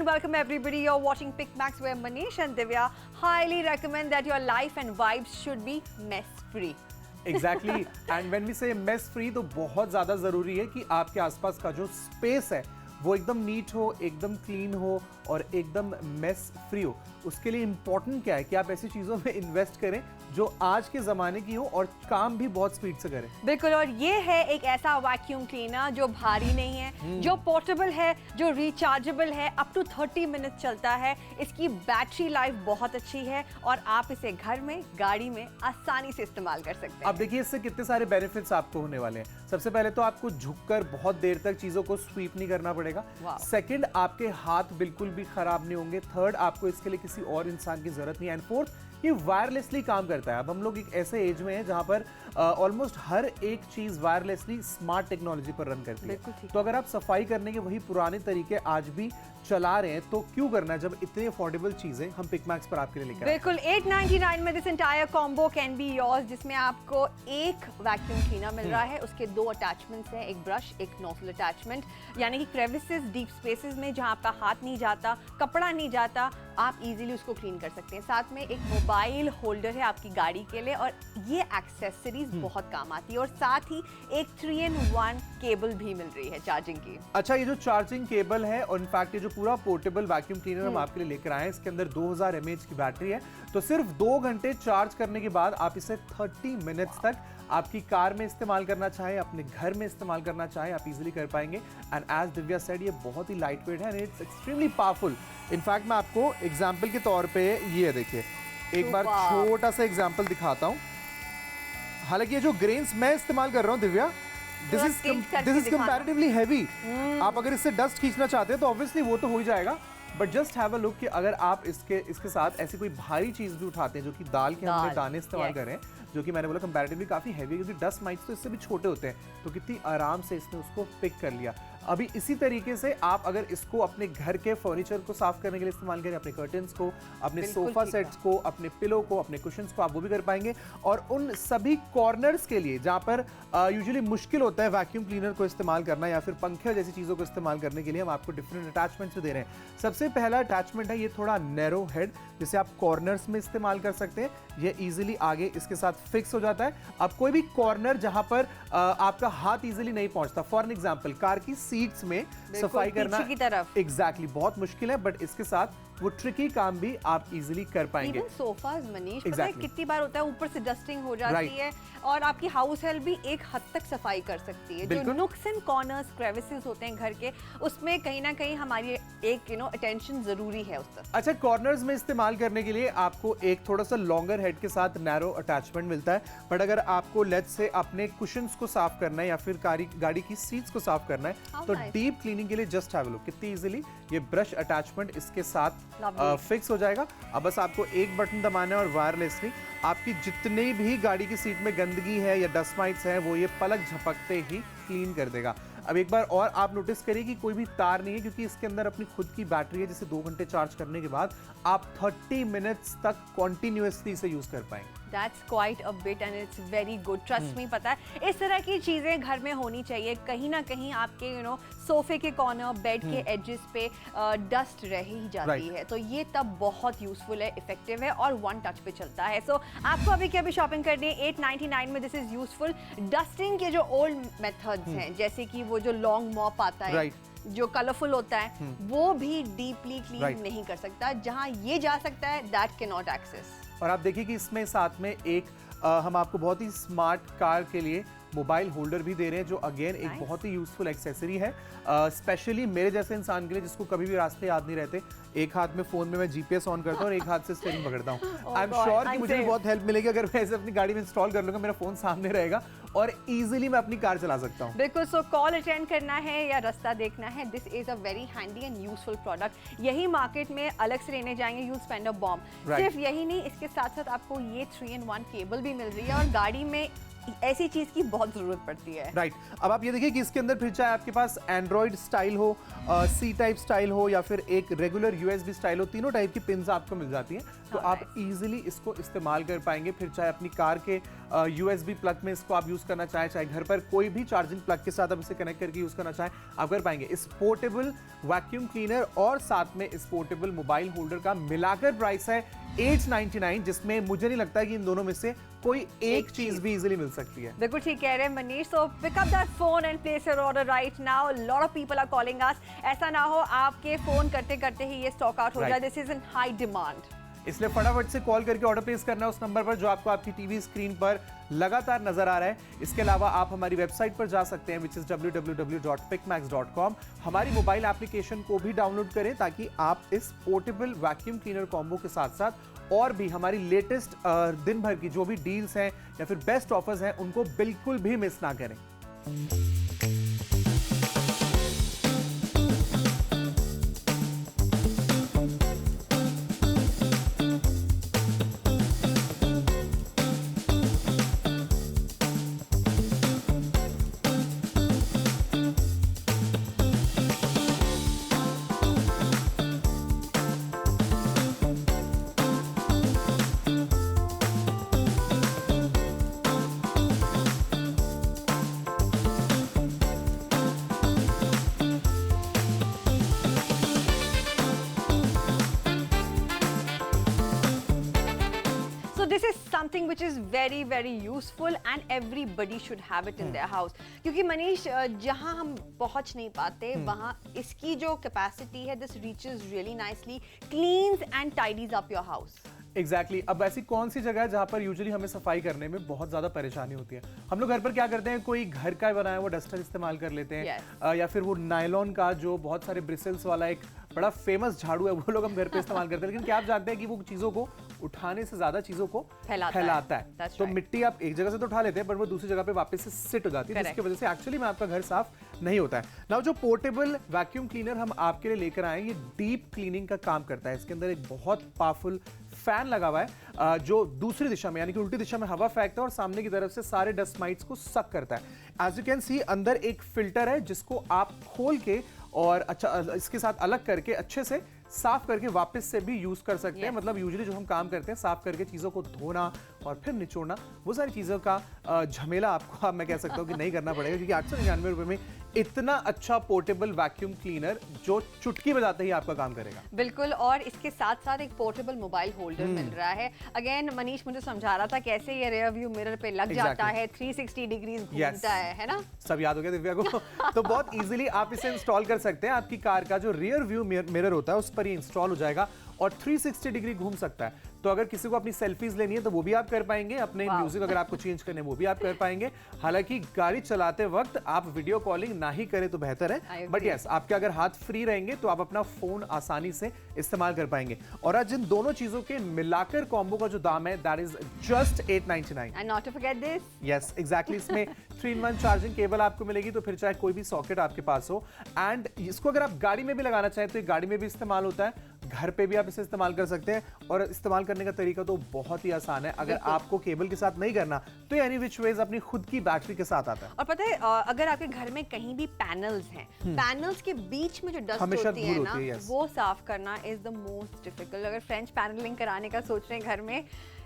and welcome everybody. You're watching PicMax where Manish and Divya highly recommend that your life and vibes should be mess free. Exactly. And when we say mess free, तो बहुत ज़्यादा ज़रूरी है कि आपके आसपास का जो स्पेस है वो एकदम नीट हो, एकदम क्लीन हो और एकदम मेस फ्री हो। उसके लिए इम्पोर्टेंट क्या है कि आप ऐसी चीज़ों में इन्वेस्ट करें जो आज के ज़माने की हो और काम भी बहुत स्पीड से करें। बिल्कुल, और ये है एक ऐसा वैक्यूम क्लीनर जो भारी नहीं है, जो पोर्टेबल है, जो रिचार्जेबल है, अप टू 30 मिनट चलता है। इसकी बैटरी लाइफ बहुत अच्छी है और आप इसे घर में, गाड़ी में आसानी से इस्तेमाल कर सकते हैं। अब देखिए इससे कितने सारे बेनिफिट्स आपको होने वाले हैं। सबसे पहले तो आपको झुककर बहुत देर तक चीज़ों को स्वीप नहीं करना पड़ेगा। सेकंड, आपके हाथ बिल्कुल भी खराब नहीं होंगे। थर्ड, आपको इसके लिए किसी और इंसान की जरूरत नहीं है। एंड फोर्थ, ये वायरलेसली काम करता है। अब हम लोग एक ऐसे एज में हैं जहां पर ऑलमोस्ट हर एक चीज वायरलेसली स्मार्ट टेक्नोलॉजी पर रन करती है। तो अगर आप सफाई करने के वही पुराने तरीके आज भी चला रहे हैं तो क्यों करना है, जब इतनी अफोर्डेबल चीजें हम पिकमैक्स पर आपके लिए लेकर आए। बिल्कुल, 899 में this entire combo can be yours, जिसमें आपको एक वैक्यूम क्लीनर मिल रहा है। उसके 2 अटैचमेंट्स हैं, एक ब्रश, एक नोजल अटैचमेंट, यानी कि क्रेविसेस, डीप स्पेसेस में जहां आपका हाथ नहीं जाता, कपड़ा नहीं जाता, आप इजीली उसको क्लीन कर सकते हैं। साथ में एक मोबाइल होल्डर है आपकी गाड़ी के लिए और ये एक्सेसरीज बहुत काम आती है। और साथ ही एक 3-in-1 केबल भी मिल रही है चार्जिंग की। अच्छा, ये जो चार्जिंग केबल है और इनफैक्ट ये जो पूरा पोर्टेबल वैक्यूम क्लीनर हम आपके लिए लेकर आए हैं, इसके अंदर 2000 mAh की बैटरी है। तो सिर्फ 2 घंटे चार्ज करने के बाद आप इसे 30 मिनट्स तक आपकी कार में इस्तेमाल करना चाहे, अपने घर में इस्तेमाल करना चाहे, आप इजीली कर पाएंगे। एंड एज दिव्या सेड, ये बहुत ही लाइट वेट है and it's extremely powerful. In fact मैं आपको एग्जाम्पल के तौर पे ये देखिए, एक बार छोटा सा एग्जाम्पल दिखाता हूँ। हालांकि ये जो ग्रेन्स मैं इस्तेमाल कर रहा हूँ Divya, this is comparatively heavy. आप अगर इससे डस्ट खींचना चाहते हैं तो ऑब्वियसली वो तो हो ही जाएगा, but just have a look कि अगर आप इसके साथ ऐसी कोई भारी चीज भी उठाते हैं, जो कि दाल के हमने दाने इस्तेमाल कर रहे हैं, जो कि मैंने बोला कंपैरेटिवली काफी हैवी है, क्योंकि डस्ट माइट्स तो इससे भी छोटे होते हैं, तो कितनी आराम से इसने उसको पिक कर लिया। अभी इसी तरीके से आप अगर इसको अपने घर के फर्नीचर को साफ करने के लिए इस्तेमाल करें, अपने कर्टन्स को, अपने सोफा सेट्स को, अपने पिलो को, अपने कुशन्स को, आप वो भी कर पाएंगे। और उन सभी कॉर्नर्स के लिए जहां पर यूजुअली मुश्किल होता है वैक्यूम क्लीनर को इस्तेमाल करना या फिर पंखे जैसी चीज़ों को इस्तेमाल करने के लिए, हम आपको डिफरेंट अटैचमेंट्स भी दे रहे हैं। सबसे पहला अटैचमेंट है ये थोड़ा नैरो हेड, जिसे आप कॉर्नर्स में इस्तेमाल कर सकते हैं। ये ईजिली आगे इसके साथ फिक्स हो जाता है। अब कोई भी कॉर्नर जहां पर आपका हाथ ईजिली नहीं पहुंचता, फॉर एग्जाम्पल कार की सीट्स में सफाई करना की तरफ एग्जैक्टली बहुत मुश्किल है, बट इसके साथ वो ट्रिकी काम भी आप इजीली कर पाएंगे। इवन सोफाज मनीष, पता है कितनी बार होता है ऊपर से डस्टिंग हो जाती है और आपकी हाउस हेल्प भी एक हद तक सफाई कर सकती है। जो नुक्स एंड कॉर्नर्स, क्रेविसेस होते हैं घर के, उसमें कहीं ना कहीं हमारी एक अटेंशन जरूरी है उस तक। अच्छा, कॉर्नर्स में इस्तेमाल करने के लिए आपको एक थोड़ा सा लॉन्गर हेड के साथ नैरो अटैचमेंट मिलता है, बट अगर आपको लेट्स से अपने कुशन्स को साफ करना है या फिर गाड़ी की सीट्स को साफ करना है तो डीप क्लीनिंग के लिए जस्ट हैव अ लुक कितनी इजीली ये ब्रश अटैचमेंट इसके साथ फिक्स हो जाएगा। अब बस आपको एक बटन दबाना है और वायरलेसली आपकी जितनी भी गाड़ी की सीट में गंदगी है या डस्ट माइट्स हैं वो ये पलक झपकते ही क्लीन कर देगा। अब एक बार और आप नोटिस करिए कि कोई भी तार नहीं है, क्योंकि इसके अंदर अपनी खुद की बैटरी है, जिसे 2 घंटे चार्ज करने के बाद आप 30 मिनट्स तक कॉन्टिन्यूसली इसे यूज कर पाएंगे। That's quite a bit and it's very good. Trust me, पता है इस तरह की चीजें घर में होनी चाहिए। कहीं ना कहीं आपके सोफे के कॉर्नर, बेड के एजेस पे डस्ट रह ही जाती है, तो ये तब बहुत यूजफुल है, इफेक्टिव है और 1 टच पे चलता है। सो आपको अभी क्या भी शॉपिंग करनी है, 899 में दिस इज यूजफुल। डस्टिंग के जो ओल्ड मेथड्स हैं, जैसे कि वो जो लॉन्ग मॉप आता है, जो कलरफुल होता है, वो भी डीपली क्लीन नहीं कर सकता। जहां ये जा सकता है, दैट कैन नॉट एक्सेस। और आप देखिए कि इसमें साथ में एक हम आपको बहुत ही स्मार्ट कार के लिए मोबाइल होल्डर भी दे रहे हैं, जो अगेन एक बहुत ही यूजफुल एक्सेसरी है, स्पेशली मेरे जैसे इंसान के लिए जिसको कभी भी रास्ते याद नहीं रहते। एक हाथ में फोन में मैं जीपीएस ऑन करता हूँ और एक हाथ से स्टीयरिंग पकड़ता हूँ। आई एम श्योर कि मुझे बहुत हेल्प मिलेगी अगर मैं इसे अपनी गाड़ी में इंस्टॉल कर लूंगा, मेरा फोन सामने रहेगा और इजीली मैं अपनी कार चला सकता हूँ। बिल्कुल। सो कॉल अटेंड करना है या रास्ता देखना है, this is a very handy and useful product. यही मार्केट में अलग से लेने जाएंगे, यूज स्पेंड अ बॉम्ब। सिर्फ यही नहीं, इसके साथ साथ आपको ये 3-in-1 केबल भी मिल रही है और गाड़ी में ऐसी चीज की बहुत जरूरत पड़ती है। राइट। अब आप ये देखिए कि इसके अंदर फिर चाहे आपके पास एंड्रॉइड स्टाइल हो, सी टाइप स्टाइल हो या फिर एक रेगुलर यूएसबी स्टाइल हो, तीनों टाइप की पिन्स आपको मिल जाती हैं, तो आप इजीली इसको इस्तेमाल कर पाएंगे। फिर चाहे अपनी कार के यूएसबी प्लग में इसको आप यूज यूज करना चाहे, चाहे घर पर कोई भी चार्जिंग प्लग के साथ आप इसे कनेक्ट करके यूज करना चाहे, आप कर पाएंगे। इस पोर्टेबल वैक्यूम क्लीनर और साथ में इस पोर्टेबल मोबाइल होल्डर का मिलाकर प्राइस है 899, जिसमें मुझे नहीं लगता कि इन दोनों में से कोई एक चीज भी इजीली मिल सकती है। बिल्कुल ठीक कह रहे हैं Manish. So pick up that phone and place your order right now. Lot of people are calling us. ऐसा ना हो आपके फोन करते करते ही ये स्टॉक आउट हो जाए। This is in high demand, इसलिए फटाफट से कॉल करके ऑर्डर प्लेस करना है उस नंबर पर जो आपको आपकी टीवी स्क्रीन पर लगातार नजर आ रहा है। इसके अलावा आप हमारी वेबसाइट पर जा सकते हैं विच इज www.pickmax.com। हमारी मोबाइल एप्लीकेशन को भी डाउनलोड करें ताकि आप इस पोर्टेबल वैक्यूम क्लीनर कॉम्बो के साथ साथ और भी हमारी लेटेस्ट दिन भर की जो भी डील्स हैं या फिर बेस्ट ऑफर्स हैं उनको बिल्कुल भी मिस ना करें। This is something which is very very useful and everybody should have it in their house. क्योंकि मनीष जहां हम पहुंच नहीं पाते वहां इसकी जो कैपेसिटी है this reaches really nicely, cleans and tidies up your house. Exactly अब ऐसी कौन सी जगह है जहां पर यूजुअली हमें सफाई करने में बहुत ज्यादा परेशानी होती है। हम लोग घर पर क्या करते हैं, कोई घर का बनाया वो डस्टर इस्तेमाल कर लेते हैं या फिर वो नायलॉन का जो बहुत सारे ब्रिसल्स वाला एक बड़ा फेमस झाड़ू है वो लोग हम घर पे इस्तेमाल करते हैं। लेकिन क्या आप जानते हैं कि वो चीजों को उठाने से ज्यादा चीजों को फैलाता है। तो मिट्टी आप एक जगह से तो उठा लेते हैं पर वो दूसरी जगह पे वापस से सिट हो जाती है, जिसकी वजह से एक्चुअली में आपका घर साफ नहीं होता है। नाउ जो पोर्टेबल वैक्यूम क्लीनर हम आपके लिए लेकर आए ये डीप क्लीनिंग का काम करता है। इसके अंदर एक बहुत पावरफुल फैन लगा हुआ है जो दूसरी दिशा में यानी कि उल्टी दिशा में हवा फेंकता है और सामने की तरफ से सारे डस्ट माइट्स को सक करता है। एज यू कैन सी अंदर एक फिल्टर है जिसको आप खोल के और अच्छा इसके साथ अलग करके अच्छे से साफ करके वापस से भी यूज कर सकते हैं। मतलब यूजुअली जो हम काम करते हैं साफ करके चीजों को धोना और फिर निचोड़ना वो सारी चीजों का झमेला आपको मैं कह सकता हूँ कि नहीं करना पड़ेगा, क्योंकि 899 रुपए में इतना अच्छा पोर्टेबल वैक्यूम क्लीनर जो चुटकी बजाते ही आपका काम करेगा। बिल्कुल, और इसके साथ साथ एक पोर्टेबल मोबाइल होल्डर मिल रहा है। अगेन मनीष मुझे समझा रहा था कैसे ये रियर व्यू मिरर पे लग जाता है, 360 डिग्रीज घूमता है ना? सब याद हो गया दिव्या को। तो बहुत इजीली आप इसे इंस्टॉल कर सकते हैं। आपकी कार का जो रियर व्यू मिरर होता है उस पर ये इंस्टॉल हो जाएगा और 360 डिग्री घूम सकता है। तो अगर किसी को अपनी सेल्फीज लेनी है तो वो भी आप कर पाएंगे, अपने म्यूजिक अगर आपको चेंज करने वो भी आप कर पाएंगे। हालांकि गाड़ी चलाते वक्त आप वीडियो कॉलिंग ना ही करें तो बेहतर है, बट यस आपके अगर हाथ फ्री रहेंगे तो आप अपना फोन आसानी से इस्तेमाल कर पाएंगे। और आज इन दोनों चीजों के मिलाकर कॉम्बो का जो दाम है that is just 899। And not to forget this, yes exactly, इसमें 3-in-1 चार्जिंग केबल आपको मिलेगी, तो फिर चाहे कोई भी सॉकेट आपके पास हो। एंड इसको अगर आप गाड़ी में भी लगाना चाहें तो ये गाड़ी में भी इस्तेमाल होता है, घर पे भी आप इसे इस्तेमाल कर सकते हैं। और इस्तेमाल करने का तरीका तो बहुत ही आसान है। अगर आपको केबल के साथ नहीं करना तो एनी विच वेज अपनी खुद की बैटरी के साथ आता है। और पता है अगर आपके घर में कहीं भी पैनल्स हैं, पैनल्स के बीच में जो डस्ट होती है ना वो साफ करना इज द मोस्ट डिफिकल्ट। अगर फ्रेंच पैनलिंग कराने का सोच रहे हैं घर में,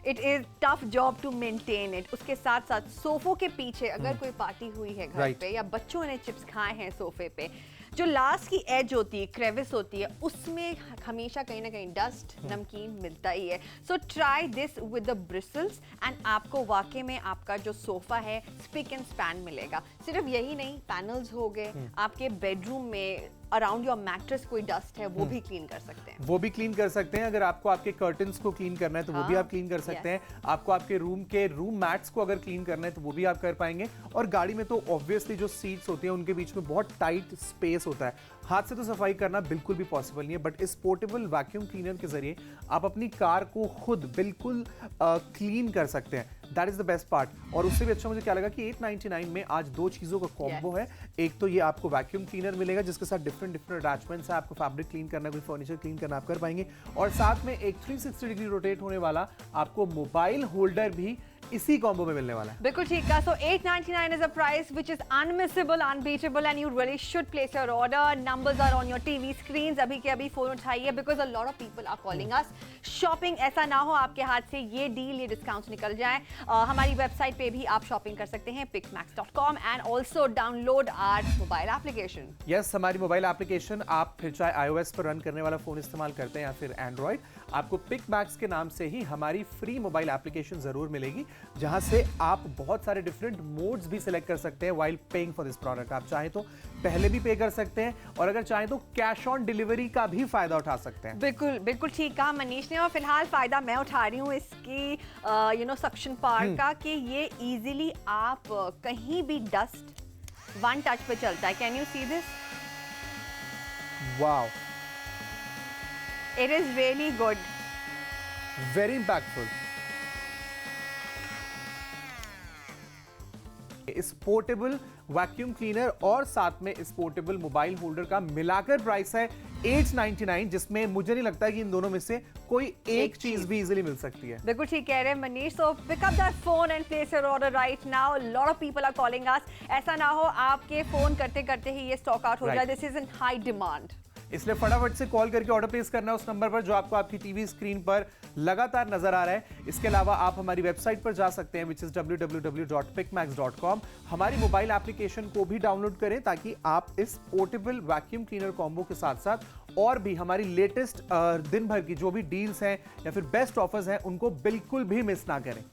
it is tough job to maintain it. उसके साथ साथ सोफों के पीछे अगर कोई पार्टी हुई है घर पे या बच्चों ने चिप्स खाए हैं सोफे पे, जो लास्ट की एज होती है, क्रेविस होती है, उसमें हमेशा कहीं ना कहीं डस्ट नमकीन मिलता ही है। So try this with the bristles and आपको वाकई में आपका जो सोफा है स्पिक एंड स्पैन मिलेगा। सिर्फ यही नहीं, पैनल्स हो गए, आपके बेडरूम में अराउंड योर मैट्रेस कोई डस्ट है वो भी क्लीन कर सकते हैं। वो भी क्लीन कर सकते हैं। अगर आपको आपके कर्टन्स को क्लीन करना है तो वो भी आप क्लीन कर सकते हैं। आपको आपके रूम मैट्स को अगर क्लीन करना है तो वो भी आप कर पाएंगे। और गाड़ी में तो ऑब्वियसली जो सीट्स होती हैं उनके बीच में बहुत टाइट स्पेस होता है, हाथ से तो सफाई करना बिल्कुल भी पॉसिबल नहीं है। बट इस पोर्टेबल वैक्यूम क्लीनर के जरिए आप अपनी कार को खुद बिल्कुल क्लीन कर सकते हैं। That is the best part. और उससे भी अच्छा मुझे क्या लगा कि 899 में आज दो चीजों का कॉम्बो है। एक तो ये आपको वैक्यूम क्लीनर मिलेगा जिसके साथ डिफरेंट अटैचमेंट्स है। आपको फैब्रिक क्लीन करना, कोई फर्नीचर क्लीन करना आप कर पाएंगे। और साथ में एक 360 डिग्री रोटेट होने वाला आपको मोबाइल होल्डर भी इसी कॉम्बो में मिलने वाला है। बिल्कुल ठीक है। So 899 is a price which is unmissable, unbeatable, and you really should place your order. Numbers are on your TV screens. अभी के अभी फोन उठाइए because a lot of people are calling us. Shopping ऐसा ना हो आपके हाथ से ये डील, ये डिस्काउंट निकल जाए। हमारी वेबसाइट पे भी आप शॉपिंग कर सकते हैं pickmax.com and also download our mobile application. Yes, हमारी मोबाइल एप्लीकेशन आप फिर चाहे iOS पर रन करने वाला फोन इस्तेमाल करते हैं या फिर एंड्रॉइड, आपको पिकमैक्स के नाम से ही हमारी फ्री मोबाइल एप्लीकेशन जरूर मिलेगी, जहां से आप बहुत सारे डिफरेंट मोड्स भी सिलेक्ट कर सकते हैं while paying for this product. आप चाहें तो पहले भी पे कर सकते हैं और अगर चाहें तो कैश ऑन डिलीवरी का भी फायदा उठा सकते हैं। बिल्कुल बिल्कुल ठीक कहा मनीष ने। और फिलहाल फायदा मैं उठा रही हूँ इसकी सक्शन पार्ट का, कि ये इजीली आप कहीं भी डस्ट वन टच पे चलता है। Can you see this? Wow, it is really good, very impactful. इस पोर्टेबल वैक्यूम क्लीनर और साथ में इस पोर्टेबल मोबाइल होल्डर का मिलाकर प्राइस है 899, जिसमें मुझे नहीं लगता कि इन दोनों में से कोई एक चीज भी इजीली मिल सकती है। बिल्कुल ठीक कह रहे हैं Manish. So pick up that phone and place your order right now. Lot of people are calling us. ऐसा ना हो आपके फोन करते करते ही ये स्टॉक आउट हो जाए। This is in high demand, इसलिए फटाफट से कॉल करके ऑर्डर प्लेस करना है उस नंबर पर जो आपको आपकी टीवी स्क्रीन पर लगातार नजर आ रहा है। इसके अलावा आप हमारी वेबसाइट पर जा सकते हैं, विच इज www.pickmax.com। हमारी मोबाइल एप्लीकेशन को भी डाउनलोड करें ताकि आप इस पोर्टेबल वैक्यूम क्लीनर कॉम्बो के साथ साथ और भी हमारी लेटेस्ट दिन भर की जो भी डील्स हैं या फिर बेस्ट ऑफर्स हैं उनको बिल्कुल भी मिस ना करें।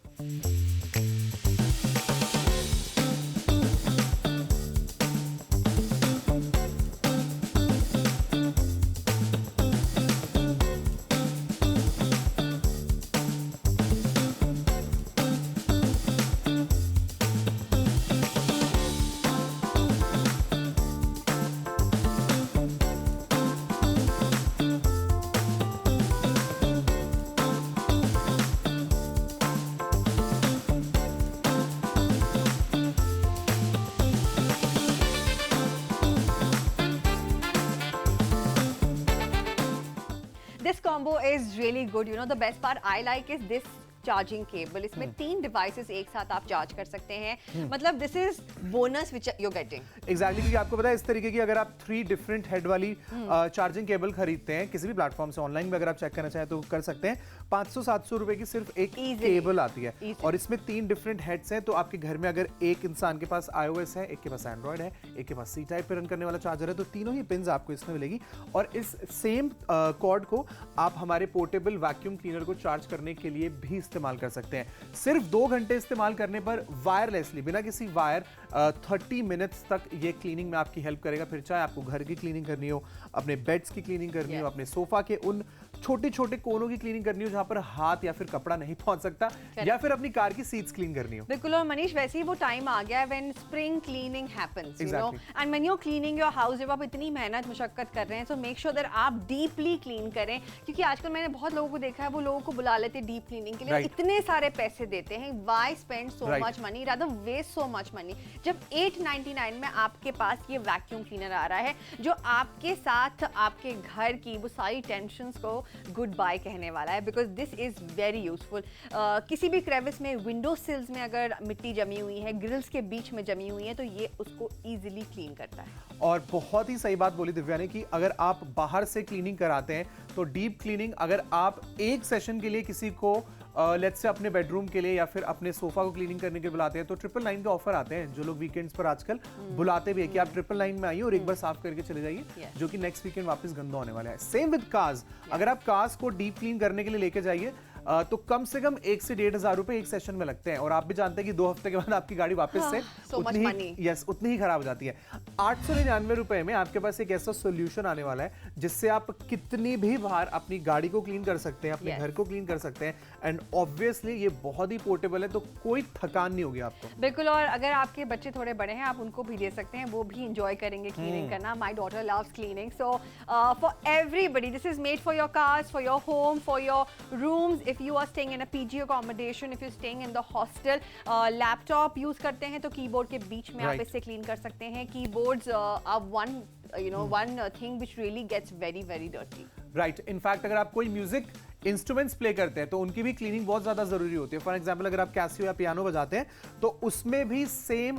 This combo is really good. You know, the best part I like is this charging cable. इसमें 3 डिवाइसेस एक साथ आप चार्ज कर सकते हैं। मतलब this is bonus which you are getting. Exactly, क्योंकि आपको पता है इस तरीके की अगर आप 3 डिफरेंट हेड वाली चार्जिंग केबल खरीदते हैं किसी भी प्लेटफॉर्म से, ऑनलाइन में अगर आप चेक करना चाहें तो कर सकते हैं। 500-700 रुपए की सिर्फ एक केबल आती है और इसमें 3 डिफरेंट हेड्स हैं। तो आपके घर में अगर एक इंसान के पास iOS है, एक के पास एंड्रॉइड है, एक के पास C टाइप पे रन करने वाला चार्जर है, तो तीनों ही पिन्स आपको इसमें मिलेगी। और इस सेम कॉर्ड को आप हमारे पोर्टेबल वैक्यूम क्लीनर को चार्ज करने के लिए भी इस्तेमाल कर सकते हैं। सिर्फ 2 घंटे इस्तेमाल करने पर वायरलेसली, बिना किसी वायर, 30 मिनट्स तक ये क्लीनिंग में आपकी हेल्प करेगा। फिर चाहे आपको घर की क्लीनिंग करनी हो, अपने बेड्स की क्लीनिंग करनी हो, अपने सोफा के उन छोटे छोटे कोनों की क्लीनिंग करनी हो जहां पर हाथ या फिर कपड़ा नहीं पहुंच सकता, या फिर अपनी कार की सीट्स क्लीन करनी हो। बिल्कुल। और मनीष, वैसे ही वो टाइम आ गया है when spring cleaning happens, you know, and when you are cleaning your house, जब आप इतनी मेहनत मशक्कत कर रहे हैं, सो मेक श्योर दैट आप डीपली क्लीन करें। क्योंकि आजकल मैंने बहुत लोगों को देखा है, वो लोगों को बुला लेते हैं डीप क्लीनिंग के लिए, इतने सारे पैसे देते हैं। Why spend so much money, rather waste so much money, जब 899 में आपके पास ये वैक्यूम क्लीनर आ रहा है जो आपके साथ आपके घर की वो सारी टेंशंस को गुड बाय कहने वाला है। Because this is very useful. किसी भी क्रेविस में, विंडो सिल्स में अगर मिट्टी जमी हुई है, ग्रिल्स के बीच में जमी हुई है, तो ये उसको इजीली क्लीन करता है। और बहुत ही सही बात बोली दिव्या ने कि अगर आप बाहर से क्लीनिंग कराते हैं तो डीप क्लीनिंग, अगर आप एक सेशन के लिए किसी को लेट्स से अपने बेडरूम के लिए या फिर अपने सोफा को क्लीनिंग करने के लिए बुलाते हैं, तो 999 के ऑफर आते हैं जो लोग वीकेंड्स पर आजकल बुलाते भी है कि आप 999 में आइए और एक बार साफ करके चले जाइए, जो कि नेक्स्ट वीकेंड वापस गंदा होने वाला है। सेम विद कार्स, अगर आप कार्स को डीप क्लीन करने के लिए लेके जाइए तो कम से कम 1 से 1,500 रुपए एक सेशन में लगते हैं। और आप भी जानते हैं कि 2 हफ्ते के बाद आपकी गाड़ी वापस से उतनी ही खराब हो जाती है। 899 रुपए में आपके पास एक ऐसा सोल्यूशन आने वाला है जिससे आप कितनी भी बार अपनी गाड़ी को क्लीन कर सकते हैं, अपने घर को क्लीन कर सकते हैं। एंड ऑब्वियसली ये बहुत ही पोर्टेबल है, तो कोई थकान नहीं होगी आपको। बिल्कुल। और अगर आपके बच्चे थोड़े बड़े हैं, आप उनको भी दे सकते हैं, वो भी इंजॉय करेंगे क्लीनिंग करना। My daughter loves cleaning, so for everybody this is made for your cars, for your home, for your rooms. If you are staying in a PG accommodation, if you're staying in the hostel, laptop use करते हैं तो keyboard के बीच में आप इससे clean कर सकते हैं। Keyboards are one thing which really gets very very dirty. Right, in fact अगर आप कोई म्यूजिक इंस्ट्रूमेंट्स प्ले करते हैं तो उनकी भी क्लीनिंग बहुत ज्यादा जरूरी होती है। फॉर एग्जांपल अगर आप कैसियो या पियानो बजाते हैं तो उसमें भी सेम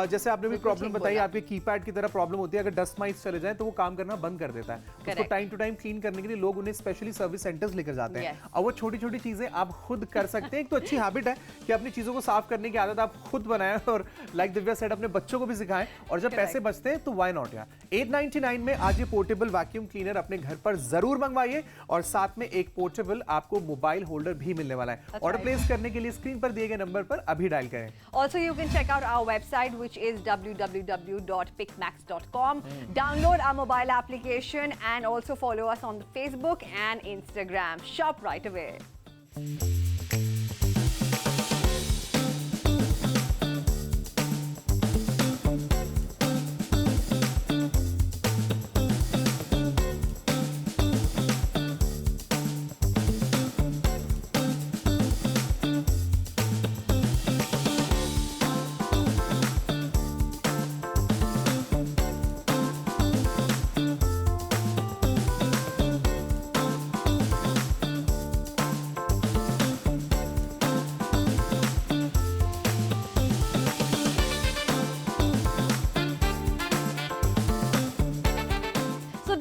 जैसे आपने भी प्रॉब्लम बताई, आपके कीपैड की तरह प्रॉब्लम होती है, अगर डस्ट माइट्स चले जाएं तो वो काम करना बंद कर देता है। उसको टाइम टू टाइम क्लीन करने के लिए लोग उन्हें स्पेशली सर्विस सेंटर्स लेकर जाते हैं। और वो छोटी छोटी चीजें आप खुद कर सकते हैं। एक तो अच्छी हैबिट है कि अपनी चीजों को साफ करने की आदत आप खुद बनाएं और लाइक दिव्या सेड अपने बच्चों को भी सिखाएं। और जब पैसे बचते हैं तो व्हाई नॉट यार। 899 में आज ये पोर्टेबल वैक्यूम क्लीनर अपने घर पर जरूर मंगवाइए और साथ में एक पोर्टेबल आपको मोबाइल होल्डर भी मिलने वाला है। ऑर्डर प्लेस करने के लिए स्क्रीन पर दिए गए नंबर पर अभी डायल करें। Also you can check out our website which is www.pickmax.com. Download our mobile application and also follow us on Facebook and Instagram. Shop right away.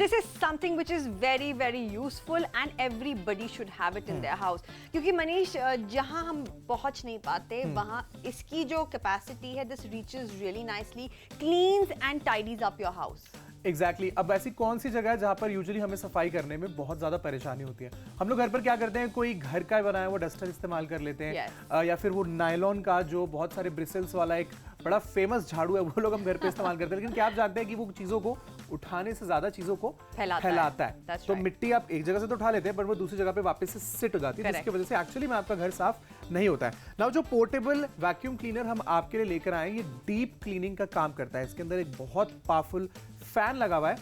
This is something which is very very useful and everybody should have it in their house. क्योंकि मनीष जहाँ हम पहुँच नहीं पाते वहाँ इसकी जो capacity है, this reaches really nicely, cleans and tidies up your house. Exactly अब ऐसी कौन सी जगह है जहाँ पर यूजुअली हमें सफाई करने में बहुत ज्यादा परेशानी होती है? हम लोग घर पर क्या करते हैं, कोई घर का बनाया हुआ डस्टर इस्तेमाल कर लेते हैं या फिर वो नायलॉन का जो बहुत सारे ब्रिसल्स वाला एक बड़ा फेमस झाड़ू है वो लोग हम घर पे इस्तेमाल करते हैं। लेकिन क्या आप जानते हैं कि वो चीजों को उठाने से ज्यादा चीजों को फैलाता है। तो मिट्टी आप एक जगह से तो उठा लेते हैं पर वो दूसरी जगह पे वापस से सिट हो जाती है, जिसकी वजह से एक्चुअली में आपका घर साफ नहीं होता है। नाउ जो पोर्टेबल वैक्यूम क्लीनर हम आपके लिए लेकर आए ये डीप क्लीनिंग का काम करता है। इसके अंदर एक बहुत पावरफुल फैन लगा हुआ है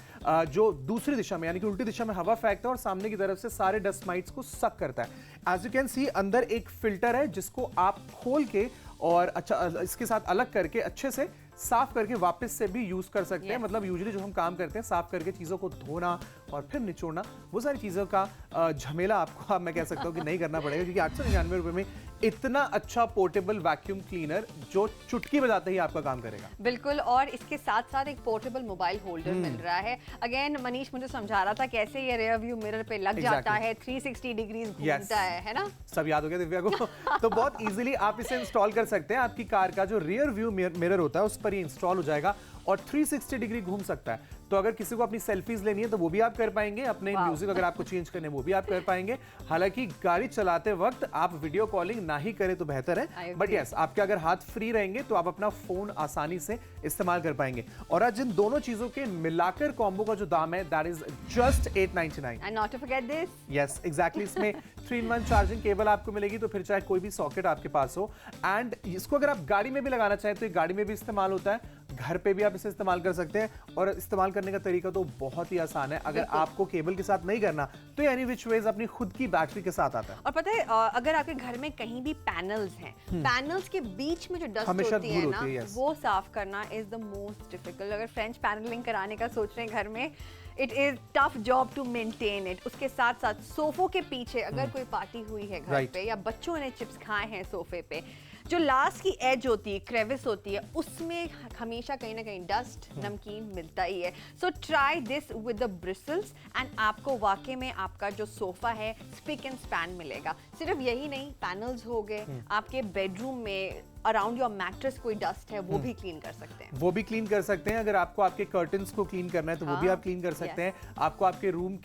जो दूसरी दिशा में यानी कि उल्टी दिशा में हवा फेंकता है और सामने की तरफ से सारे डस्ट माइट्स को सक करता है। एज यू कैन सी अंदर एक फिल्टर है जिसको आप खोल के और अच्छा इसके साथ अलग करके अच्छे से साफ करके वापस से भी यूज कर सकते हैं। मतलब यूजुअली जो हम काम करते हैं साफ करके चीजों को धोना और फिर निचोड़ना, वो सारी चीजों का झमेला आपको मैं कह सकता हूँ कि नहीं करना पड़ेगा, क्योंकि 899 रुपए में इतना अच्छा पोर्टेबल वैक्यूम क्लीनर जो चुटकी बजाते ही आपका काम करेगा। बिल्कुल, और इसके साथ साथ एक पोर्टेबल मोबाइल होल्डर मिल रहा है। अगेन मनीष मुझे समझा रहा था कैसे ये रियर व्यू मिरर पे लग जाता है, 360 डिग्रीज घूमता है ना? सब याद हो गया दिव्या को। तो बहुत इजीली आप इसे इंस्टॉल कर सकते हैं। आपकी कार का जो रियर व्यू मिरर होता है उस पर ये इंस्टॉल हो जाएगा और 360 डिग्री घूम सकता है। तो अगर किसी को अपनी सेल्फीज लेनी है तो वो भी आप कर पाएंगे, अपने म्यूजिक अगर आपको चेंज करने वो भी आप कर पाएंगे। हालांकि गाड़ी चलाते वक्त आप वीडियो कॉलिंग ना ही करें तो बेहतर है, बट यस आपके अगर हाथ फ्री रहेंगे तो आप अपना फोन आसानी से इस्तेमाल कर पाएंगे। और आज इन दोनों चीजों के मिलाकर कॉम्बो का जो दाम है that is just 899। And not to forget this, yes exactly, इसमें 3-in-1 चार्जिंग केबल आपको मिलेगी, तो फिर चाहे कोई भी सॉकेट आपके पास हो। एंड इसको अगर आप गाड़ी में भी लगाना चाहें तो ये गाड़ी में भी इस्तेमाल होता है, घर पे भी आप इसे इस्तेमाल कर सकते हैं। और इस्तेमाल करने का तरीका तो बहुत ही आसान है। अगर आपको केबल के साथ नहीं करना तो एनी विच वेज अपनी खुद की बैटरी के साथ आता है। और पता है अगर आपके घर में कहीं भी पैनल्स हैं, पैनल्स के बीच में जो डस्ट होती है ना, वो साफ करना इज द मोस्ट डिफिकल्ट। अगर फ्रेंच पैनलिंग कराने का सोच रहे हैं घर में, it is tough job to maintain it. उसके साथ साथ सोफों के पीछे अगर कोई पार्टी हुई है घर पे या बच्चों ने चिप्स खाए हैं सोफे पे, जो लास्ट की एज होती है, क्रेविस होती है, उसमें हमेशा कहीं ना कहीं डस्ट नमकीन मिलता ही है। So try this with the bristles and आपको वाकई में आपका जो सोफा है स्पिक एंड स्पैन मिलेगा। सिर्फ यही नहीं, पैनल्स हो गए, आपके बेडरूम में अराउंड योर मैट्रेस कोई डस्ट है वो भी क्लीन कर सकते हैं। वो भी क्लीन कर सकते हैं। अगर आपको आपके कर्टन्स को क्लीन करना है तो वो भी आप क्लीन कर सकते हैं। आपको आपके रूम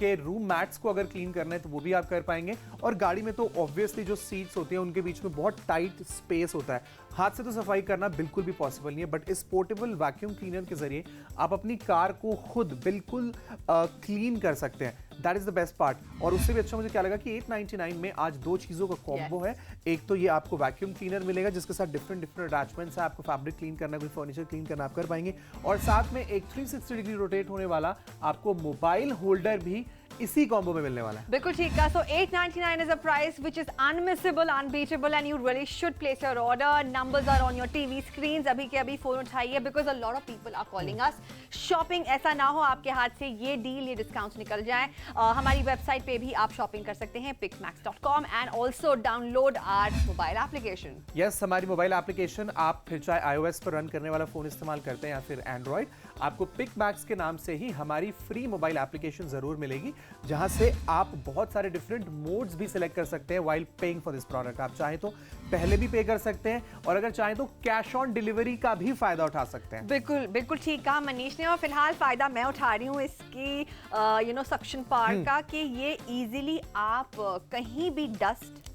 मैट्स को अगर क्लीन करना है तो वो भी आप कर पाएंगे। और गाड़ी में तो ऑब्वियसली जो सीट्स होती हैं उनके बीच में बहुत टाइट स्पेस होता है, हाथ से तो सफाई करना बिल्कुल भी पॉसिबल नहीं है। बट इस पोर्टेबल वैक्यूम क्लीनर के जरिए आप अपनी कार को खुद बिल्कुल क्लीन कर सकते हैं। That is the best part. और उससे भी अच्छा मुझे क्या लगा कि 899 में आज दो चीजों का कॉम्बो है। एक तो ये आपको वैक्यूम क्लीनर मिलेगा जिसके साथ डिफरेंट अटैचमेंट्स है। आपको फैब्रिक क्लीन करना, कोई फर्नीचर क्लीन करना आप कर पाएंगे। और साथ में एक 360 डिग्री रोटेट होने वाला आपको मोबाइल होल्डर भी इसी कॉम्बो में मिलने वाला है। बिल्कुल ठीक है। सो 899 is a price which is unmissable, unbeatable and you really should place your order. Numbers are on your TV screens. अभी के अभी फोन उठाइए because a lot of people are calling us. Shopping ऐसा ना हो आपके हाथ से ये डील, ये डिस्काउंट्स निकल जाए। हमारी वेबसाइट पे भी आप शॉपिंग कर सकते हैं pickmax.com and also download our mobile application. Yes, हमारी मोबाइल एप्लीकेशन आप फिर चाहे iOS पर रन करने वाला फोन इस्तेमाल करते हैं या फिर एंड्रॉइड, आपको पिकमैक्स के नाम से ही हमारी फ्री मोबाइल एप्लीकेशन जरूर मिलेगी, जहां से आप बहुत सारे डिफरेंट मोड्स भी सिलेक्ट कर सकते हैं while paying for this product. आप चाहें तो पहले भी पे कर सकते हैं और अगर चाहें तो कैश ऑन डिलीवरी का भी फायदा उठा सकते हैं। बिल्कुल बिल्कुल ठीक कहा मनीष ने। और फिलहाल फायदा मैं उठा रही हूँ इसकी सक्शन पार्ट का, कि ये इजीली आप कहीं भी डस्ट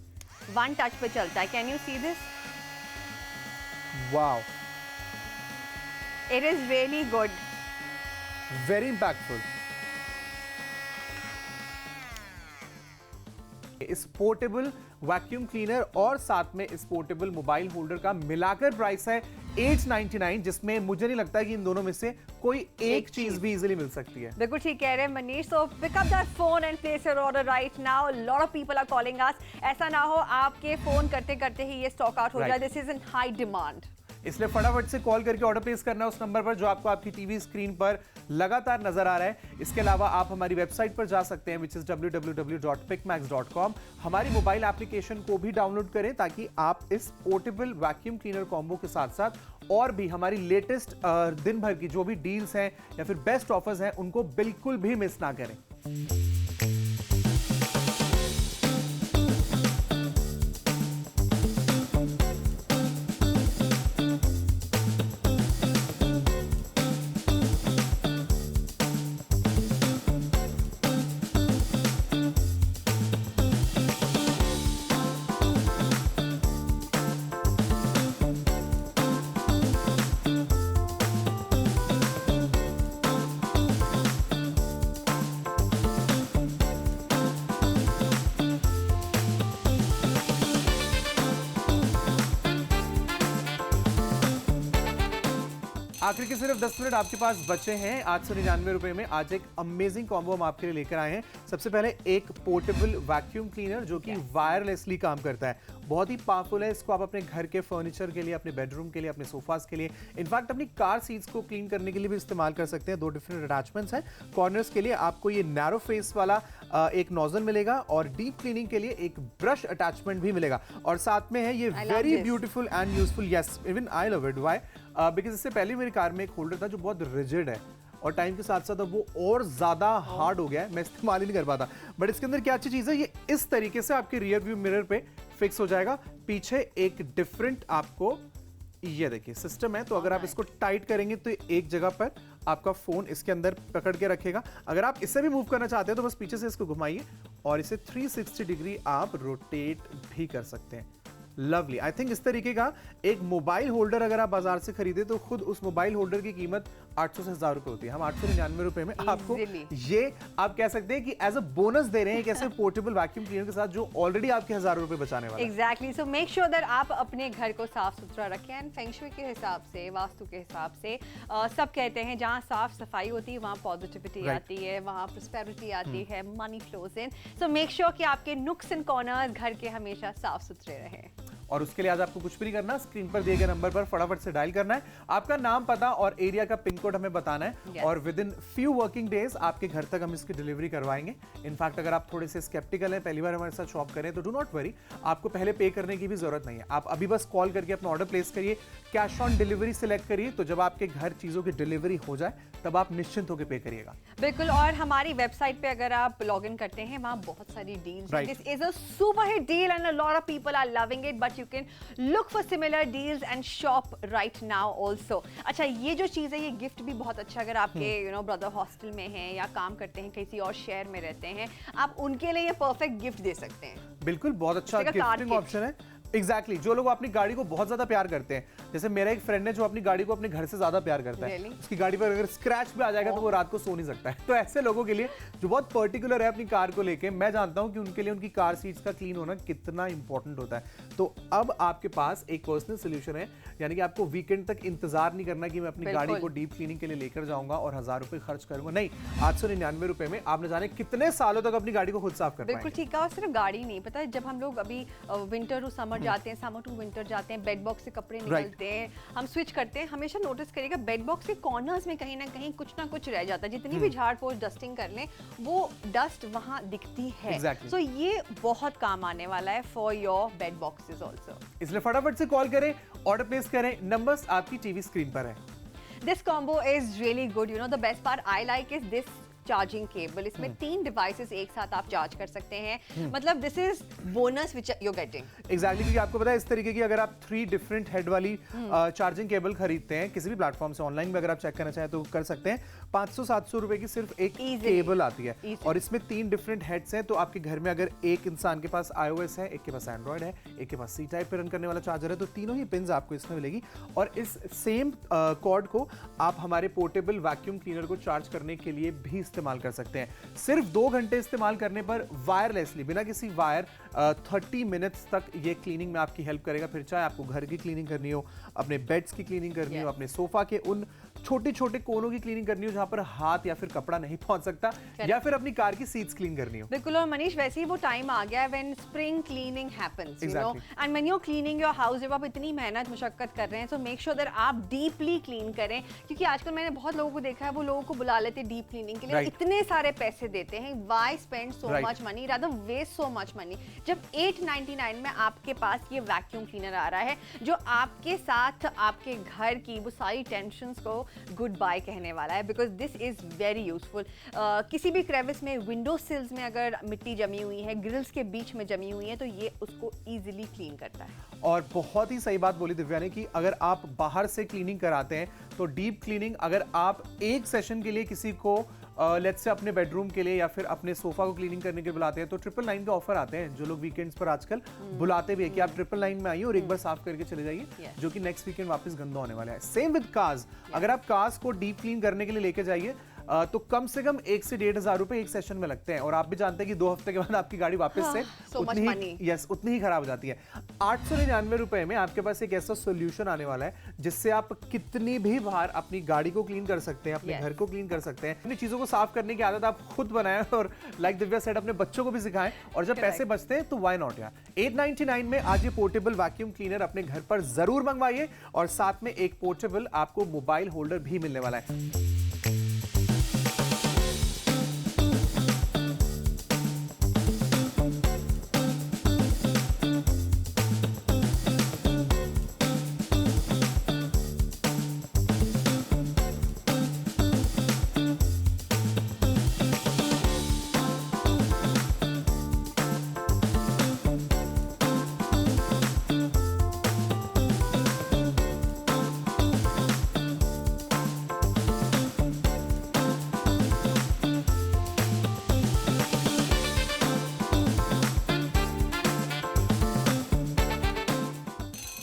वन टच पे चलता है। Can you see this? Wow, it is really good, very impactful. इस पोर्टेबल वैक्यूम क्लीनर और साथ में इस पोर्टेबल मोबाइल होल्डर का मिलाकर प्राइस है 899, जिसमें मुझे नहीं लगता कि इन दोनों में से कोई एक चीज भी इजीली मिल सकती है। बिल्कुल ठीक कह रहे हैं Manish. So pick up that phone and place your order right now. Lot of people are calling us. ऐसा ना हो आपके फोन करते करते ही ये स्टॉक आउट हो जाए। This is in high demand, इसलिए फटाफट से कॉल करके ऑर्डर प्लेस करना है उस नंबर पर जो आपको आपकी टीवी स्क्रीन पर लगातार नजर आ रहा है। इसके अलावा आप हमारी वेबसाइट पर जा सकते हैं which is www.pickmax.com। हमारी मोबाइल एप्लीकेशन को भी डाउनलोड करें ताकि आप इस पोर्टेबल वैक्यूम क्लीनर कॉम्बो के साथ साथ और भी हमारी लेटेस्ट दिन भर की जो भी डील्स हैं या फिर बेस्ट ऑफर्स हैं उनको बिल्कुल भी मिस ना करें। आखिर के सिर्फ 10 मिनट आपके पास बचे हैं 899 रुपए में। आज एक अमेजिंग कॉम्बो हम आपके लिए लेकर आए हैं। सबसे पहले एक पोर्टेबल वैक्यूम क्लीनर जो कि वायरलेसली काम करता है, बहुत ही पावरफुल है। इसको आप अपने घर के फर्नीचर के लिए, अपने बेडरूम के लिए, अपने सोफास के लिए, इनफैक्ट अपनी कार सीट्स को क्लीन करने के लिए भी इस्तेमाल कर सकते हैं। दो डिफरेंट अटैचमेंट्स हैं। कॉर्नर्स के लिए आपको ये नैरो फेस वाला एक नोजल मिलेगा और डीप क्लीनिंग के लिए एक ब्रश अटैचमेंट भी मिलेगा और साथ में है ये very beautiful and useful. Yes, even I love it. Why? Because इससे पहले मेरी कार में एक होल्डर था जो बहुत रिजिड है और टाइम के साथ साथ अब वो और ज्यादा हार्ड हो गया है, मैं इस्तेमाल ही नहीं कर पाता। बट इसके अंदर क्या अच्छी चीज है, ये इस तरीके से आपके रियर व्यू मिरर पे फिक्स हो जाएगा। पीछे एक डिफरेंट आपको ये देखिए सिस्टम है, तो अगर आप इसको टाइट करेंगे तो एक जगह पर आपका फोन इसके अंदर पकड़ के रखेगा। अगर आप इसे भी मूव करना चाहते हैं तो बस पीछे से इसको घुमाइए और इसे 360 डिग्री आप रोटेट भी कर सकते हैं। लवली। आई थिंक इस तरीके का एक मोबाइल होल्डर अगर आप बाजार से खरीदे तो खुद उस मोबाइल होल्डर की कीमत 800 से 1000 रुपए होती है। हम 899 रुपए में आपको ये आप कह सकते हैं कि एज अ बोनस दे रहे हैं एक ऐसे पोर्टेबल वैक्यूम क्लीनर के साथ जो ऑलरेडी आपके 1000 रुपए बचाने वाला है। Exactly. So make sure that आप अपने घर को साफ सुथरा रखें एंड फेंग शुई के हिसाब से, वास्तु के हिसाब से। सब कहते हैं जहाँ साफ सफाई होती है वहाँ पॉजिटिविटी आती है, वहाँ प्रॉस्पेरिटी आती है, money flows in. So make sure कि आपके नुक्स एंड कॉर्नर्स घर के हमेशा साफ सुथरे रहें। और उसके लिए आज आपको कुछ भी नहीं करना, स्क्रीन पर दिए गए नंबर पर फटाफट से डायल करना है, आपका नाम, पता और एरिया का पिन कोड हमें बताना है और with in few working days आपके घर तक हम इसकी डिलीवरी करवाएंगे। इनफैक्ट अगर आप थोड़े से स्केप्टिकल हैं, पहली बार हमारे साथ शॉप करें तो डू नॉट वरी, आपको पहले पे करने की भी जरूरत नहीं है। आप अभी बस कॉल करके अपना ऑर्डर प्लेस करिए, कैश ऑन डिलीवरी सिलेक्ट करिए, तो जब आपके घर चीजों की डिलीवरी हो जाए तब आप निश्चिंत होकर पे करिएगा। बिल्कुल। और हमारी वेबसाइट पे अगर आप लॉग इन करते हैं वहां बहुत सारी डील्स हैं। This is a super hit deal and a lot of people are loving it, but you can look for similar deals and shop right now also. अच्छा, ये जो चीज है ये गिफ्ट भी बहुत अच्छा, अगर आपके ब्रदर हॉस्टल में हैं या काम करते हैं किसी और शहर में रहते हैं, आप उनके लिए ये परफेक्ट गिफ्ट दे सकते हैं। बिल्कुल, बहुत अच्छा गिफ्टिंग ऑप्शन है। एग्जैक्टली जो लोग अपनी गाड़ी को बहुत ज्यादा प्यार करते हैं, जैसे मेरा एक फ्रेंड है जो अपनी गाड़ी को अपने घर से ज्यादा प्यार करता है, उसकी गाड़ी पर अगर स्क्रैच भी आ जाएगा तो वो रात को सो नहीं सकता है। तो ऐसे लोगों के लिए जो बहुत पर्टिकुलर है अपनी कार को लेके, मैं जानता हूं कि उनके लिए उनकी कार सीट्स का क्लीन होना कितना इंपॉर्टेंट होता है। तो अब आपके पास एक पर्सनल सोल्यूशन है, यानी कि आपको वीकेंड तक इंतजार नहीं करना कि मैं अपनी गाड़ी को डीप क्लीनिंग के लिए लेकर जाऊंगा और 1000 रुपए खर्च करूंगा। नहीं, 899 रुपए में आपने जाने कितने सालों तक अपनी गाड़ी को खुद साफ कर पाएंगे। बिल्कुल ठीक है। और सिर्फ गाड़ी नहीं, पता है जब हम लोग अभी विंटर टू समर जाते हैं, समर टू विंटर जाते हैं, बेड बॉक्स से कपड़े निकलते हैं, हम स्विच करते हैं, हमेशा नोटिस करिएगा बेड बॉक्स के कॉर्नर्स में कहीं ना कुछ रह जाता है। जितनी भी झाड़ पोछ डस्टिंग कर लें वो डस्ट वहां दिखती है। सो ये बहुत काम आने वाला है for your bed boxes also. इसलिए फटाफट से कॉल करें, ऑर्डर प्लेस करें, नंबर्स आपकी टीवी स्क्रीन पर है। This combo is really good. You know the best part I like is this charging cable. इसमें 3 डिवाइसेस एक साथ आप चार्ज कर सकते हैं। मतलब this is bonus which you are getting. Exactly, क्योंकि आपको पता है इस तरीके की अगर आप 3 डिफरेंट हेड वाली चार्जिंग केबल खरीदते हैं किसी भी प्लेटफॉर्म से, ऑनलाइन में अगर आप चेक करना चाहें तो कर सकते हैं, 500-700 रुपए की सिर्फ एक केबल आती है और इसमें 3 डिफरेंट हेड्स हैं। तो आपके घर में अगर एक इंसान के पास iOS है, एक के पास एंड्रॉइड है, एक के पास C टाइप पे रन करने वाला चार्जर है, तो तीनों ही पिन्स आपको इसमें मिलेगी। और इस सेम कॉर्ड को आप हमारे पोर्टेबल वैक्यूम क्लीनर को चार्ज करने के लिए भी इस्तेमाल कर सकते हैं। सिर्फ 2 घंटे इस्तेमाल करने पर वायरलेसली, बिना किसी वायर, 30 मिनट्स तक ये क्लीनिंग में आपकी हेल्प करेगा। फिर चाहे आपको घर की क्लीनिंग करनी हो, अपने बेड्स की क्लीनिंग करनी हो, अपने सोफा के उन छोटे छोटे कोनों की क्लीनिंग करनी हो जहां पर हाथ या फिर कपड़ा नहीं पहुंच सकता, या फिर अपनी कार की सीट्स क्लीन करनी हो। बिल्कुल। और मनीष, वैसे ही वो टाइम आ गया है when spring cleaning happens, you know, and when you are cleaning your house, जब आप इतनी मेहनत मुशक्कत कर रहे हैं, सो मेक श्योर दैट आप डीपली क्लीन करें। क्योंकि आजकल मैंने बहुत लोगों को देखा है, वो लोगों को बुला लेते हैं डीप क्लीनिंग के लिए, इतने सारे पैसे देते हैं, why spend so much money, rather waste so much money, जब 899 में आपके पास ये वैक्यूम क्लीनर आ रहा है जो आपके साथ आपके घर की वो सारी टेंशंस को गुड बाय कहने वाला है। Because this is very useful. किसी भी क्रेविस में, विंडो सिल्स में अगर मिट्टी जमी हुई है, ग्रिल्स के बीच में जमी हुई है, तो ये उसको इजीली क्लीन करता है। और बहुत ही सही बात बोली दिव्या ने कि अगर आप बाहर से क्लीनिंग कराते हैं तो डीप क्लीनिंग अगर आप एक सेशन के लिए किसी को लेट्स से अपने बेडरूम के लिए या फिर अपने सोफा को क्लीनिंग करने के लिए बुलाते हैं तो 999 के ऑफर आते हैं, जो लोग वीकेंड्स पर आजकल बुलाते भी है कि आप 999 में आइए और एक बार साफ करके चले जाइए, जो कि नेक्स्ट वीकेंड वापस गंदा होने वाला है। सेम विद कार्स, अगर आप कार्स को डीप क्लीन करने के लिए लेके जाइए तो कम से कम 1 से 1,500 रुपए एक सेशन में लगते हैं। और आप भी जानते हैं कि 2 हफ्ते के बाद आपकी गाड़ी वापस से उतनी ही खराब हो जाती है। 899 रुपए में आपके पास एक ऐसा सोल्यूशन आने वाला है जिससे आप कितनी भी बार अपनी गाड़ी को क्लीन कर सकते हैं, अपने घर को क्लीन कर सकते हैं। अपनी चीजों को साफ करने की आदत आप खुद बनाएं और लाइक दिव्या सेड अपने बच्चों को भी सिखाएं। और जब पैसे बचते हैं तो व्हाई नॉट यार। 899 में आज ये पोर्टेबल वैक्यूम क्लीनर अपने घर पर जरूर मंगवाइए और साथ में एक पोर्टेबल आपको मोबाइल होल्डर भी मिलने वाला है।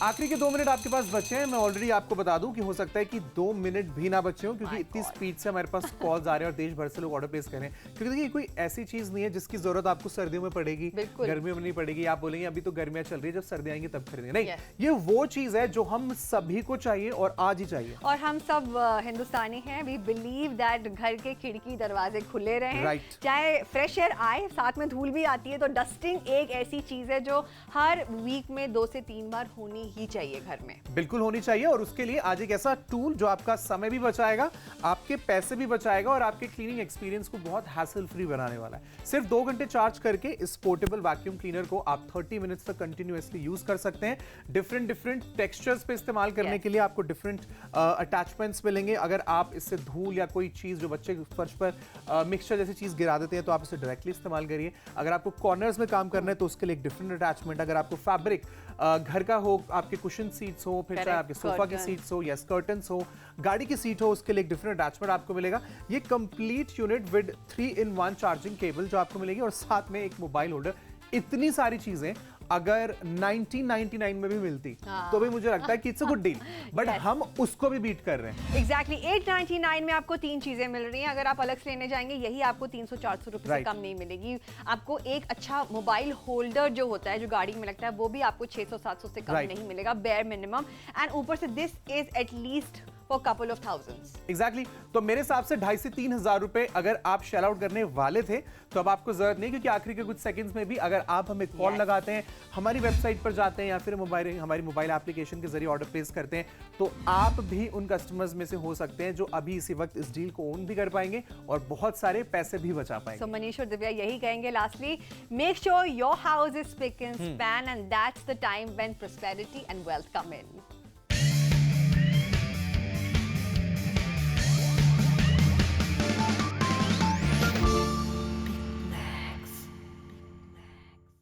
आखिरी के 2 मिनट आपके पास बचे हैं। मैं ऑलरेडी आपको बता दूं कि हो सकता है कि 2 मिनट भी ना बचे हो, क्योंकि इतनी स्पीड से हमारे पास कॉल्स आ रहे हैं और देश भर से लोग ऑर्डर प्लेस कर रहे हैं। क्योंकि देखिए कोई ऐसी चीज नहीं है जिसकी जरूरत आपको सर्दियों में पड़ेगी, गर्मियों में नहीं पड़ेगी। आप बोलेंगे अभी तो गर्मियां चल रही है, जब सर्दी आएंगी तब खरीदेंगे। नहीं, ये वो चीज है जो हम सभी को चाहिए और आज ही चाहिए। और हम सब हिंदुस्तानी हैं, वी बिलीव दैट घर के खिड़की दरवाजे खुले रहें, चाहे फ्रेश एयर आए, साथ में धूल भी आती है, तो डस्टिंग एक ऐसी चीज है जो हर वीक में 2 से 3 बार होनी ही चाहिए घर में। बिल्कुल होनी चाहिए। और उसके लिए आज एक ऐसा टूल जो आपका समय भी बचाएगा, आपके पैसे भी बचाएगा और आपके क्लीनिंग एक्सपीरियंस को बहुत हैसल फ्री बनाने वाला है। सिर्फ 2 घंटे चार्ज करके इस पोर्टेबल वैक्यूम क्लीनर को आप 30 मिनट्स तक कंटिन्यूअसली यूज कर सकते हैं। डिफरेंट टेक्सचर्स पे इस्तेमाल करने के लिए आपको डिफरेंट अटैचमेंट्स मिलेंगे। अगर आप इससे धूल या कोई चीज जो बच्चे फर्श पर मिक्सचर जैसी चीज गिरा देते हैं तो आप इसे डायरेक्टली इस्तेमाल करिए। अगर आपको कॉर्नर्स में काम करना है तो उसके लिए एक डिफरेंट अटैचमेंट। अगर आपको फैब्रिक घर का हो, आपके कुशन सीट्स हो, फिर चाहे आपके सोफा की सीट्स हो या कर्टन्स हो, गाड़ी की सीट हो, उसके लिए एक डिफरेंट अटैचमेंट आपको मिलेगा। ये complete unit with 3-in-1 charging cable जो आपको मिलेगी और साथ में एक मोबाइल होल्डर। इतनी सारी चीजें अगर 1999 में भी मिलती तो भी मुझे लगता है कि it's a good deal, but हम उसको भी बीट कर रहे हैं। एग्जैक्टली 899 में आपको 3 चीजें मिल रही हैं। अगर आप अलग से लेने जाएंगे यही आपको 300-400 रुपए से कम नहीं मिलेगी। आपको एक अच्छा मोबाइल होल्डर जो होता है, जो गाड़ी में लगता है, वो भी आपको 600-700 से कम नहीं मिलेगा, बेयर मिनिमम। एंड ऊपर से this is at least for couple of thousands. Exactly तो मेरे हिसाब से 2,500 से 3,000 रुपए अगर आप शेल आउट करने वाले थे तो अब आपको जरूरत नहीं, क्योंकि आखिरी के कुछ सेकंड्स में भी अगर आप हमें कॉल लगाते हैं, हमारी वेबसाइट पर जाते हैं या फिर हमारी मोबाइल एप्लीकेशन के जरिए ऑर्डर प्लेस करते हैं, तो आप भी उन कस्टमर्स में से हो सकते हैं जो अभी इसी वक्त इस डील को ओन भी कर पाएंगे और बहुत सारे पैसे भी बचा पाएंगे। सो मनीष और दिव्या यही कहेंगे lastly, make sure your house is spick and span, and that's the time when prosperity and wealth come in.